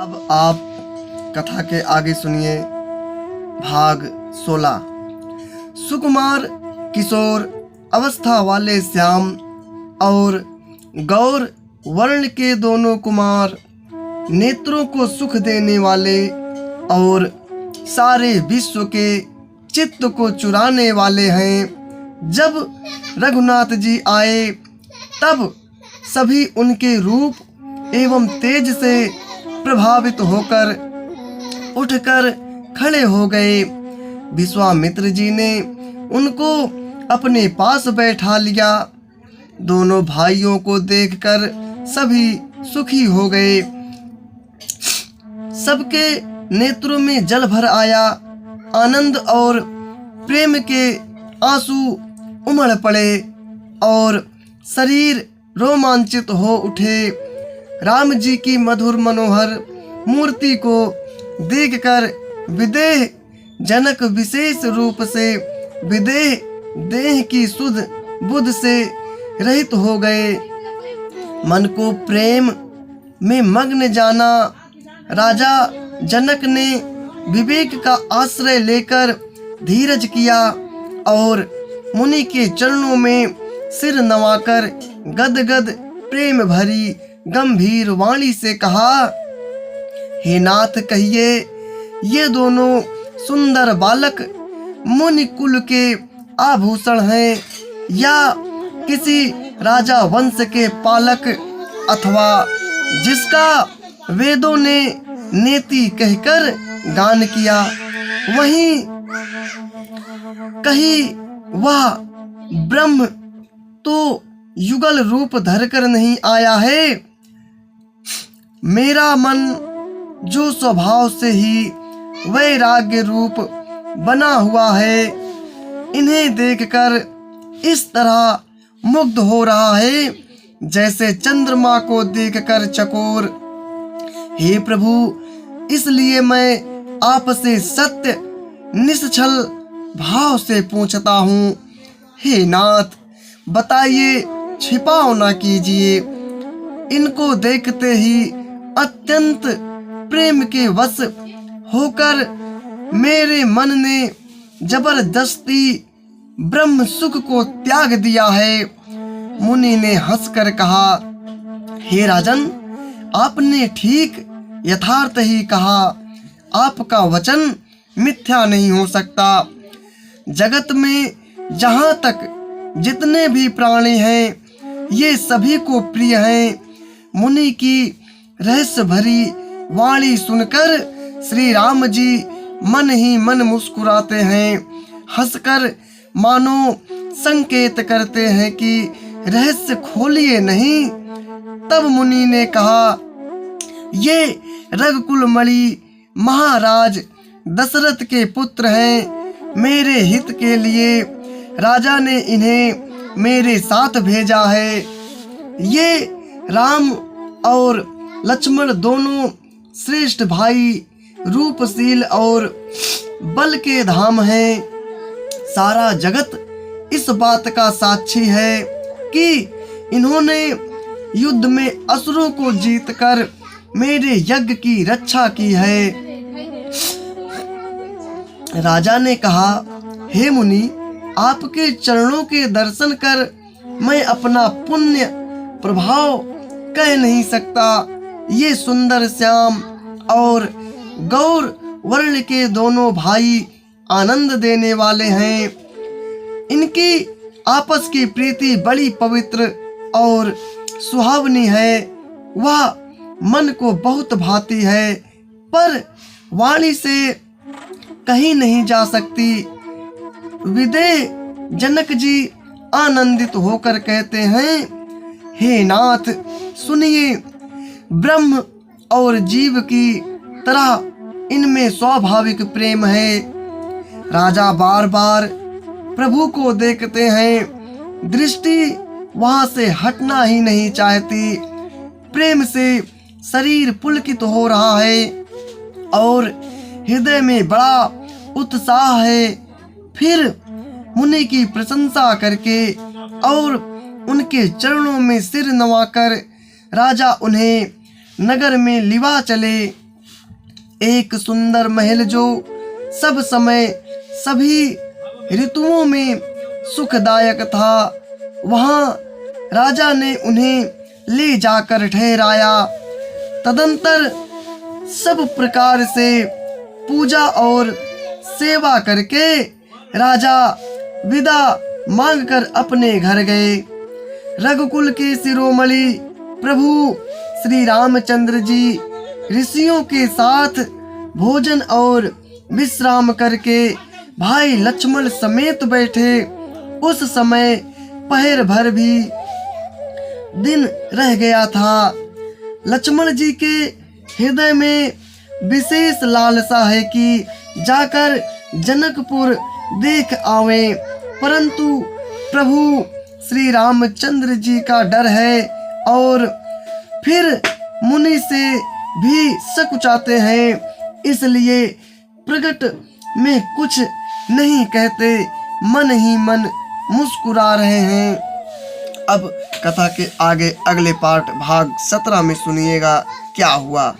अब आप कथा के आगे सुनिए भाग 16। सुकुमार किशोर अवस्था वाले श्याम और गौर वर्ण के दोनों कुमार नेत्रों को सुख देने वाले और सारे विश्व के चित्त को चुराने वाले हैं। जब रघुनाथ जी आए तब सभी उनके रूप एवं तेज से प्रभावित होकर उठकर खड़े हो गए। विश्वामित्र जी ने उनको अपने पास बैठा लिया। दोनों भाइयों को देखकर सभी सुखी हो गए। सबके नेत्रों में जल भर आया। आनंद और प्रेम के आंसू उमड़ पड़े और शरीर रोमांचित हो उठे। राम जी की मधुर मनोहर मूर्ति को देखकर विदेह जनक विशेष रूप से विदेह देह की सुध बुध से रहित हो गए। मन को प्रेम में मग्न जाना। राजा जनक ने विवेक का आश्रय लेकर धीरज किया और मुनि के चरणों में सिर नवाकर गदगद प्रेम भरी गंभीर वाणी से कहा, हे नाथ कहिए, ये दोनों सुंदर बालक मुनि कुल के आभूषण हैं या किसी राजा वंश के पालक अथवा जिसका वेदों ने नेति कहकर गान किया, वहीं कहीं वह ब्रह्म तो युगल रूप धरकर नहीं आया है। मेरा मन जो स्वभाव से ही वैराग्य रूप बना हुआ है, इन्हें देखकर इस तरह मुग्ध हो रहा है जैसे चंद्रमा को देखकर चकोर। हे प्रभु, इसलिए मैं आपसे सत्य निश्चल भाव से पूछता हूँ। हे नाथ, बताइए, छिपाओ ना कीजिए। इनको देखते ही अत्यंत प्रेम के वश होकर मेरे मन ने जबरदस्ती ब्रह्म सुख को त्याग दिया है। मुनि ने हंसकर कहा, हे राजन, आपने ठीक यथार्थ ही कहा। आपका वचन मिथ्या नहीं हो सकता। जगत में जहाँ तक जितने भी प्राणी हैं, ये सभी को प्रिय हैं। मुनि की रहस्य भरी वाणी सुनकर श्री राम जी मन ही मन मुस्कुराते हैं। हंसकर मानो संकेत करते हैं कि रहस्य खोलिए नहीं। तब मुनि ने कहा, ये रघुकुल मणि महाराज दशरथ के पुत्र हैं। मेरे हित के लिए राजा ने इन्हें मेरे साथ भेजा है। ये राम और लक्ष्मण दोनों श्रेष्ठ भाई, रूपशील और बल के धाम हैं। सारा जगत इस बात का साक्षी है कि इन्होंने युद्ध में असुरों को जीतकर मेरे यज्ञ की रक्षा की है। राजा ने कहा, हे मुनि, आपके चरणों के दर्शन कर मैं अपना पुण्य प्रभाव कह नहीं सकता। ये सुंदर श्याम और गौर वर्ण के दोनों भाई आनंद देने वाले हैं। इनकी आपस की प्रीति बड़ी पवित्र और सुहावनी है। वह मन को बहुत भाती है, पर वाणी से कहीं नहीं जा सकती। विदेह जनक जी आनंदित होकर कहते हैं, हे नाथ सुनिए, ब्रह्म और जीव की तरह इनमें स्वाभाविक प्रेम है। राजा बार बार प्रभु को देखते हैं, दृष्टि वहां से हटना ही नहीं चाहती। प्रेम से शरीर पुलकित हो रहा है और हृदय में बड़ा उत्साह है। फिर मुनि की प्रशंसा करके और उनके चरणों में सिर नवाकर राजा उन्हें नगर में लिवा चले। एक सुंदर महल जो सब समय सभी ऋतुओं में सुखदायक था, वहां राजा ने उन्हें ले जाकर ठहराया। तदंतर सब प्रकार से पूजा और सेवा करके राजा विदा मांगकर अपने घर गए। रघुकुल के शिरोमणि प्रभु श्री रामचंद्र जी ऋषियों के साथ भोजन और विश्राम करके भाई लक्ष्मण समेत बैठे। उस समय पहर भर भी दिन रह गया था। लक्ष्मण जी के हृदय में विशेष लालसा है कि जाकर जनकपुर देख आवे, परंतु प्रभु श्री रामचंद्र जी का डर है और फिर मुनि से भी सकुचाते हैं, इसलिए प्रकट में कुछ नहीं कहते, मन ही मन मुस्कुरा रहे हैं। अब कथा के आगे अगले पार्ट भाग 17 में सुनिएगा क्या हुआ।